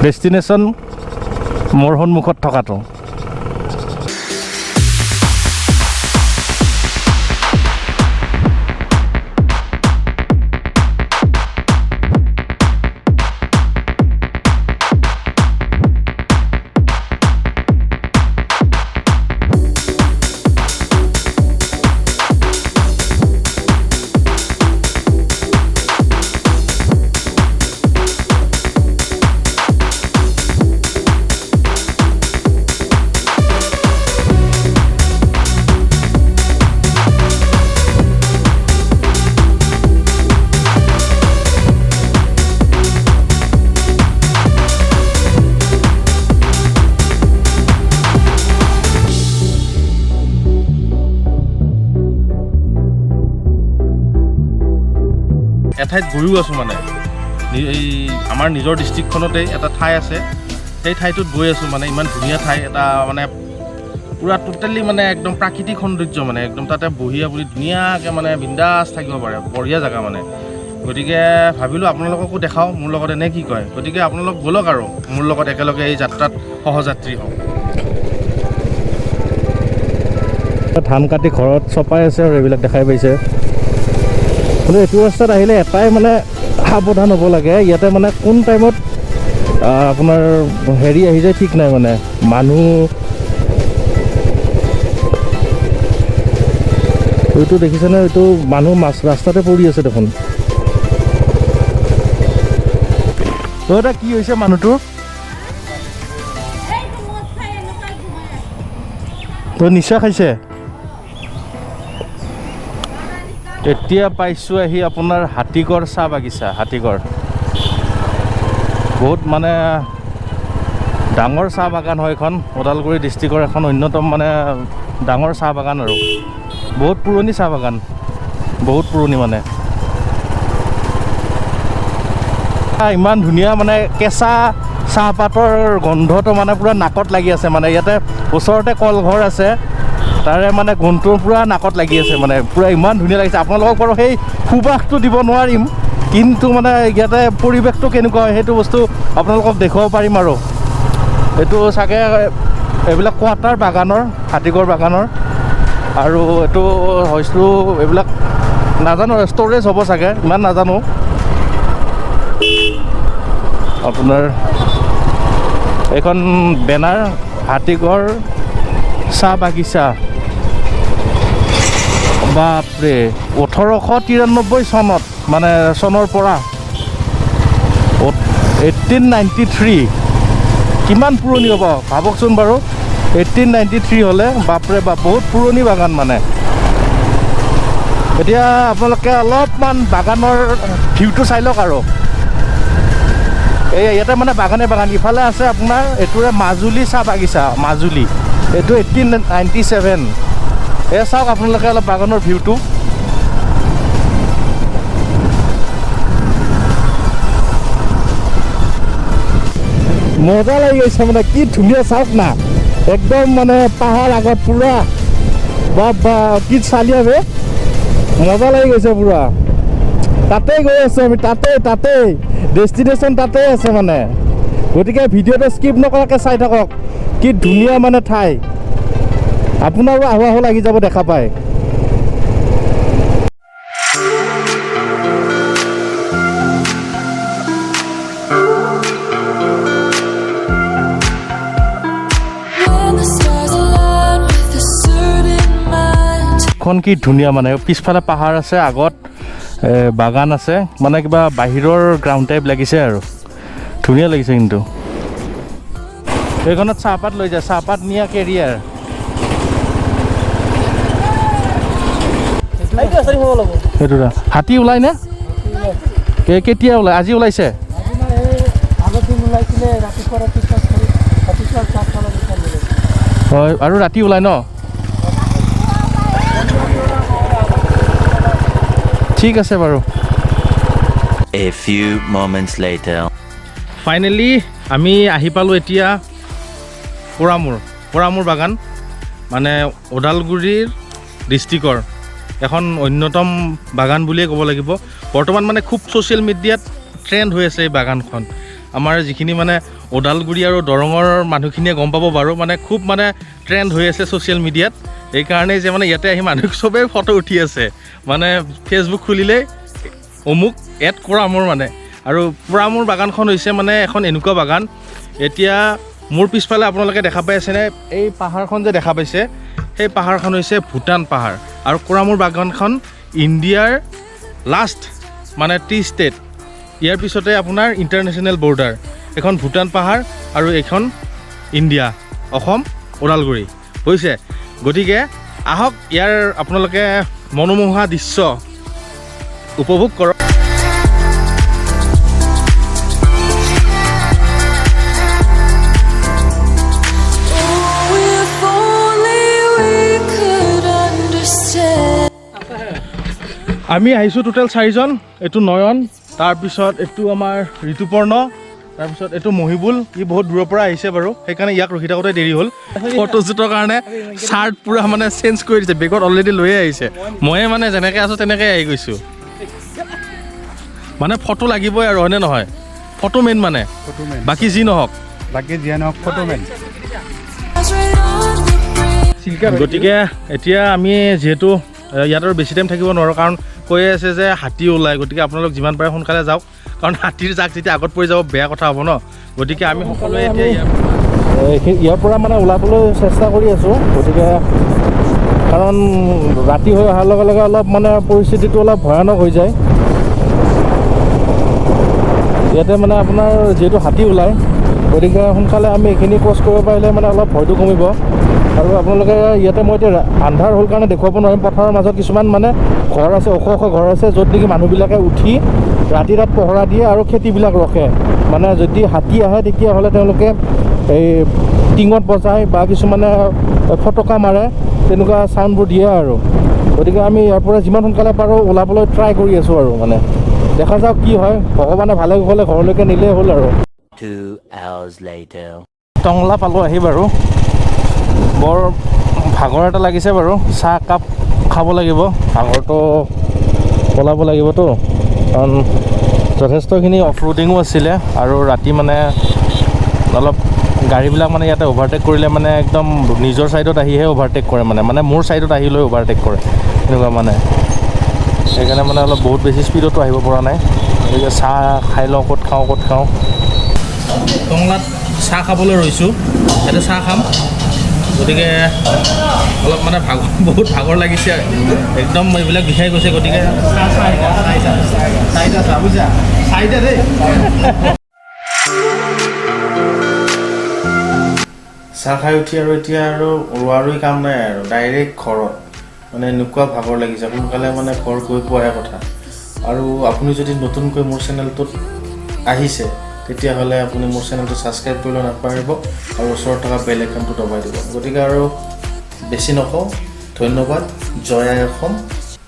Destination মোৰ সন্মুখত থকাটো। এঠাইত গৈও আছোঁ মানে এই আমাৰ নিজৰ ডিষ্ট্ৰিক্টখনতেই এটা ঠাই আছে, সেই ঠাইটোত গৈ আছোঁ মানে ইমান ধুনীয়া ঠাই এটা মানে পূৰা টোটেলি মানে একদম প্ৰাকৃতিক সৌন্দৰ্য মানে একদম তাতে বহি আপুনি ধুনীয়াকৈ মানে বিন্দাছ থাকিব পাৰে, বঢ়িয়া জেগা মানে। গতিকে ভাবিলোঁ আপোনালোককো দেখাওঁ মোৰ লগত এনে কি কয়, গতিকে আপোনালোক ব'লক আৰু মোৰ লগত একেলগে এই যাত্ৰাত সহযাত্ৰী হওক। ধান কাটি ঘৰত চপাই আছে আৰু এইবিলাক দেখাই পাইছে। কিন্তু এইটো ৰাস্তাত আহিলে এটাই মানে সাৱধান হ'ব লাগে, ইয়াতে মানে কোন টাইমত আপোনাৰ হেৰি আহি যায় ঠিক নাই মানে মানুহ। এইটো দেখিছেনে, এইটো মানুহ মাছ ৰাস্তাতে পৰি আছে দেখোন। এটা কি হৈছে মানুহটো, নিচা খাইছে। এতিয়া পাইছোঁ আহি আপোনাৰ হাতীগড় চাহ বাগিচা। হাতীগড় বহুত মানে ডাঙৰ চাহ বাগান হয় এখন, ওদালগুৰি ডিষ্ট্ৰিক্টৰ এখন অন্যতম মানে ডাঙৰ চাহ বাগান আৰু বহুত পুৰণি চাহ বাগান, বহুত পুৰণি মানে। ইমান ধুনীয়া মানে কেঁচা চাহপাতৰ গোন্ধটো মানে পূৰা নাকত লাগি আছে মানে। ইয়াতে ওচৰতে কলঘৰ আছে, তাৰে মানে গোন্ধটো পূৰা নাকত লাগি আছে মানে, পূৰা ইমান ধুনীয়া লাগিছে। আপোনালোকক বাৰু সেই সুবাসটো দিব নোৱাৰিম, কিন্তু মানে ইয়াতে পৰিৱেশটো কেনেকুৱা হয় সেইটো বস্তু আপোনালোকক দেখুৱাব পাৰিম। আৰু এইটো চাগে এইবিলাক কোৱাটাৰ বাগানৰ, হাতীগড় বাগানৰ। আৰু এইটো হয়তো এইবিলাক নাজানো, ষ্ট'ৰেজ হ'ব চাগে, ইমান নাজানো। আপোনাৰ এইখন বেনাৰ হাতীগড় চাহ বাগিচা। বাপৰে 1893 চনত মানে চনৰ পৰা 1893 কিমান পুৰণি হ'ব ভাবকচোন বাৰু। 1893 হ'লে বাপৰে বাপ বহুত পুৰণি বাগান মানে। এতিয়া আপোনালোকে অলপমান বাগানৰ ভিউটো চাই লওক। আৰু এই ইয়াতে মানে বাগানে বাগান। ইফালে আছে আপোনাৰ এইটোৰে মাজুলী চাহ বাগিচা, মাজুলী। এইটো 1897। এয়া চাওক আপোনালোকে অলপ বাগানৰ ভিউটো। মজা লাগি গৈছে মানে, কি ধুনীয়া চাওক না, একদম মানে পাহাৰ আগত পূৰা বা কি চালিয়া বে, মজা লাগি গৈছে পূৰা। তাতেই গৈ আছোঁ আমি, তাতেই ডেষ্টিনেশ্যন তাতেই আছে মানে। গতিকে ভিডিঅ'টো স্কিপ নকৰাকৈ চাই থাকক, কি ধুনীয়া মানে ঠাই। আপোনাৰো আহো আহো লাগি যাব দেখা পায়। খন কি ধুনীয়া মানে, পিছফালে পাহাৰ আছে, আগত বাগান আছে, মানে কিবা বাহিৰৰ গ্ৰাউণ্ড টাইপ লাগিছে আৰু ধুনীয়া লাগিছে। কিন্তু এইখনত চাহপাত লৈ যায়, চাহপাত নিয়া কেৰিয়াৰ। সেইটো হাতী ওলাই নে? কেতিয়া ওলাই? আজি ওলাইছে? হয়, আৰু ৰাতি ওলাই ন? ঠিক আছে বাৰু। A few moments later. Finally আমি আহি পালোঁ এতিয়া পৰামূৰ বাগান, মানে ওদালগুৰিৰ ডিষ্ট্ৰিক্টৰ এখন অন্যতম বাগান বুলিয়ে ক'ব লাগিব। বৰ্তমান মানে খুব ছ'চিয়েল মিডিয়াত ট্ৰেণ্ড হৈ আছে এই বাগানখন। আমাৰ যিখিনি মানে ওদালগুৰি আৰু দৰঙৰ মানুহখিনিয়ে গম পাব বাৰু মানে খুব মানে ট্ৰেণ্ড হৈ আছে ছ'চিয়েল মিডিয়াত এইকাৰণে যে মানে ইয়াতে আহি মানুহ চবেই ফটো উঠি আছে মানে ফেচবুক খুলিলেই অমুক এড কৰা মোৰ মানে আৰু পূৰা মোৰ বাগানখন হৈছে মানে এখন এনেকুৱা বাগান এতিয়া মোৰ পিছফালে আপোনালোকে দেখা পাই আছেনে এই পাহাৰখন যে দেখা পাইছে সেই পাহাৰখন হৈছে ভূটান পাহাৰ আৰু কোৰামূৰ বাগানখন ইণ্ডিয়াৰ লাষ্ট মানে টি ষ্টেট ইয়াৰ পিছতে আপোনাৰ ইণ্টাৰনেশ্যনেল বৰ্ডাৰ এখন ভূটান পাহাৰ আৰু এখন ইণ্ডিয়া অসম ওদালগুৰি হৈছে গতিকে আহক ইয়াৰ আপোনালোকে মনোমোহা দৃশ্য উপভোগ কৰক আমি আহিছোঁ টোটেল 4জন এইটো নয়ন তাৰপিছত এইটো আমাৰ ঋতুপৰ্ণ তাৰপিছত এইটো মহিবুল ই বহুত দূৰৰ পৰা আহিছে বাৰু সেইকাৰণে ইয়াক ৰখি থাকোঁতে দেৰি হ'ল ফটোশ্বুটৰ কাৰণে চাৰ্ট পূৰা মানে চেঞ্জ কৰি দিছে বেগত অলৰেডি লৈয়ে আহিছে ময়ে মানে যেনেকৈ আছোঁ তেনেকৈ আহি গৈছোঁ মানে ফটো লাগিবই আৰু হয়নে নহয় ফটো মেইন মানে বাকী যি নহওক ফটো মেইন গতিকে এতিয়া আমি যিহেতু ইয়াত আৰু বেছি টাইম থাকিব নোৱাৰোঁ কাৰণ কৈ আছে যে হাতী ওলায় গতিকে আপোনালোক যিমান পাৰে সোনকালে যাওক কাৰণ হাতীৰ জাক যেতিয়া আগত পৰি যাব বেয়া কথা হ'ব ন গতিকে আমি সকলোৱে এতিয়া ইয়াৰ পৰা মানে ওলাবলৈ চেষ্টা কৰি আছোঁ গতিকে কাৰণ ৰাতি হৈ অহাৰ লগে লগে অলপ মানে পৰিস্থিতিটো অলপ ভয়ানক হৈ যায় ইয়াতে মানে আপোনাৰ যিহেতু হাতী ওলায় গতিকে সোনকালে আমি এইখিনি ক্ৰছ কৰিব পাৰিলে মানে অলপ ভয়টো কমিব আৰু আপোনালোকে ইয়াতে মই এতিয়া আন্ধাৰ হ'ল কাৰণে দেখুৱাব নোৱাৰিম পথাৰৰ মাজত কিছুমান মানে ঘৰ আছে ওখ ওখ ঘৰ আছে য'ত নেকি মানুহবিলাকে উঠি ৰাতি তাত পহৰা দিয়ে আৰু খেতিবিলাক ৰখে মানে যদি হাতী আহে তেতিয়াহ'লে তেওঁলোকে এই টিঙত বজায় বা কিছুমানে ফটকা মাৰে তেনেকুৱা চাউণ্ডবোৰ দিয়ে আৰু গতিকে আমি ইয়াৰ পৰা যিমান সোনকালে পাৰোঁ ওলাবলৈ ট্ৰাই কৰি আছোঁ আৰু মানে দেখা যাওক কি হয় ভগৱানে ভালে কুশলে ঘৰলৈকে নিলেই হ'ল আৰু 2 hours later টংলা পালোঁ আহি বাৰু বৰ ভাগৰ এটা লাগিছে বাৰু চাহ একাপ খাব লাগিব ভাগৰটো পলাব লাগিবতো কাৰণ যথেষ্টখিনি অফ ৰোডিঙো আছিলে আৰু ৰাতি মানে অলপ গাড়ীবিলাক মানে ইয়াতে অভাৰটেক কৰিলে মানে একদম নিজৰ ছাইডত আহিহে অভাৰটেক কৰে মানে মোৰ ছাইডত আহি লৈ অভাৰটেক কৰে এনেকুৱা মানে সেইকাৰণে মানে অলপ বহুত বেছি স্পীডতো আহিব পৰা নাই গতিকে চাহ খাই লওঁ ক'ত খাওঁ টংলাত চাহ খাবলৈ ৰৈছোঁ ইয়াতে চাহ খাম গতিকে অলপ মানে বহুত ভাগৰ লাগিছে একদম এইবিলাক বিষাই গৈছে গতিকে চাহ বুজা চাৰিটা দেই চাহ খাই উঠি আৰু এতিয়া আৰু ৰোৱাৰুই কাম নাই আৰু ডাইৰেক্ট ঘৰত মানে এনেকুৱা ভাগৰ লাগিছে সোনকালে মানে ঘৰ গৈ পোৱাহে কথা আৰু আপুনি যদি নতুনকৈ মোৰ চেনেলটোত আহিছে তেতিয়াহ'লে আপুনি মোৰ চেনেলটো ছাবস্ক্ৰাইব কৰিবলৈ নাপাহৰিব আৰু ওচৰত থকা বেল আইকনটো দবাই দিব গতিকে আৰু বেছি নকওঁ ধন্যবাদ জয় আই অসম